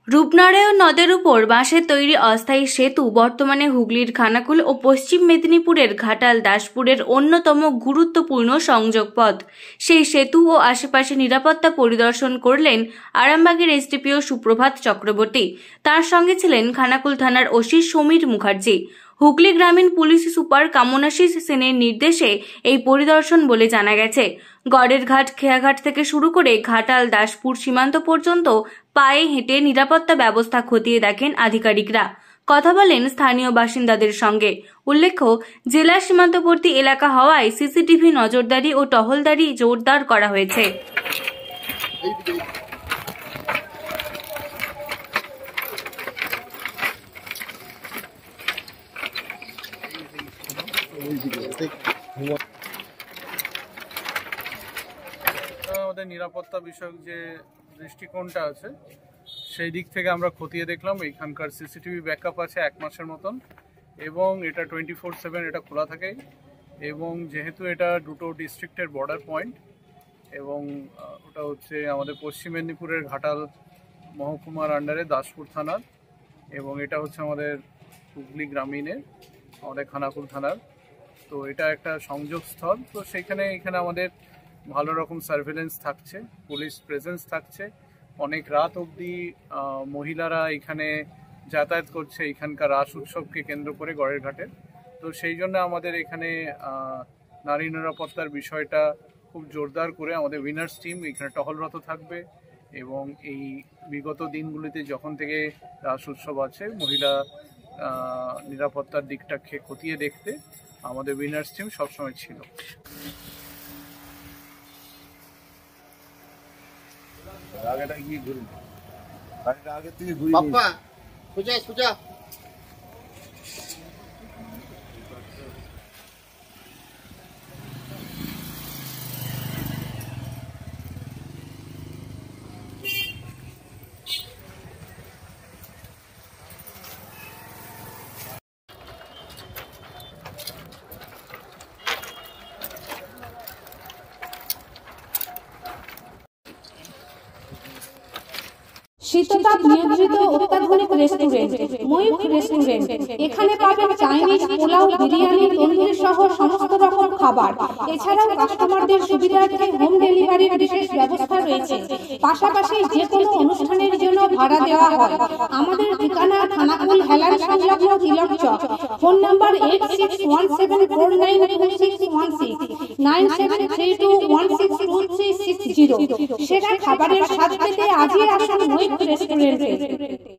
রূপনারায়ণ নদের উপর বাঁশের তৈরি অস্থায়ী সেতু বর্তমানে হুগলির খানাকুল ও পশ্চিম মেদিনীপুরের ঘাটাল দাসপুরের অন্যতম গুরুত্বপূর্ণ সংযোগ পথ। সেই সেতু ও আশেপাশে নিরাপত্তা পরিদর্শন করলেন আরামবাগের এসডিপিও সুপ্রভাত চক্রবর্তী। তার সঙ্গে ছিলেন খানাকুল থানার ওসি সমীর মুখার্জি। হুগলি গ্রামীণ পুলিশ সুপার কামনাশিস সেনের নির্দেশে এই পরিদর্শন বলে জানা গেছে। গড়ের ঘাট খেয়াঘাট থেকে শুরু করে ঘাটাল দাসপুর সীমান্ত পর্যন্ত পায়ে হেঁটে নিরাপত্তা ব্যবস্থা খতিয়ে দেখেন আধিকারিকরা। কথা বলেন স্থানীয় বাসিন্দাদের সঙ্গে। উল্লেখ্য, জেলা সীমান্তবর্তী এলাকা হওয়ায় সিসিটিভি নজরদারি ও টহলদারি জোরদার করা হয়েছে। আমাদের নিরাপত্তা বিষয়ক যে দৃষ্টিকোণটা আছে সেই দিক থেকে আমরা খতিয়ে দেখলাম। এখানকার সিসিটিভি ব্যাকআপ আছে 1 মাসের মতন এবং এটা 24/7 এটা খোলা থাকে এবং যেহেতু এটা দুটো ডিস্ট্রিক্টের বর্ডার পয়েন্ট এবং ওটা হচ্ছে আমাদের পশ্চিম মেদিনীপুরের ঘাটাল মহকুমার আন্ডারে দাসপুর থানার এবং এটা হচ্ছে আমাদের হুগলি গ্রামীণের আমাদের খানাকুল থানার, তো এটা একটা সংযোগস্থল। তো এখানে আমাদের ভালো রকম সার্ভেলেন্স থাকছে, পুলিশ প্রেজেন্স থাকছে, অনেক রাত অবধি মহিলারা এখানে যাতায়াত করছে এখানকার রাস উৎসবকে কেন্দ্র করে গড়ের ঘাটে। তো সেই জন্য আমাদের এখানে নারী নিরাপত্তার বিষয়টা খুব জোরদার করে আমাদের উইনার্স টিম এখানে টহলরত থাকবে এবং এই বিগত দিনগুলিতে যখন থেকে রাস উৎসব আছে মহিলা নিরাপত্তার দিকটাকে খতিয়ে দেখতে আমাদের উইনার্স টিম সবসময় ছিল। আগেটা গিয়ে ঘুরি, আগে থেকে ঘুরি বাপ্পা সোজা সোজা। শীততাপ নিয়ন্ত্রিত অত্যাধুনিক রেস্টুরেন্ট ময়ূখ রেস্টুরেন্ট। এখানে পাবেন চাইনিজ, পোলাও, বিরিয়ানি, তন্দুরি সহ সমস্ত রকম খাবার। এছাড়াও কাস্টমারদের সুবিধার্থে হোম ডেলিভারির বিশেষ ব্যবস্থা রয়েছে। পাশাপাশি যে কোনো অনুষ্ঠানের জন্য ভাড়া দেওয়া হয়। আমাদের ঠিকানা খানাকুল হেলান সংলগ্ন তিলক চক। Phone number 8617492616 9732162360। সেরা খাবারের স্বাদ পেতে আজই আসুন ময়ূখ রেস্টুরেন্টে।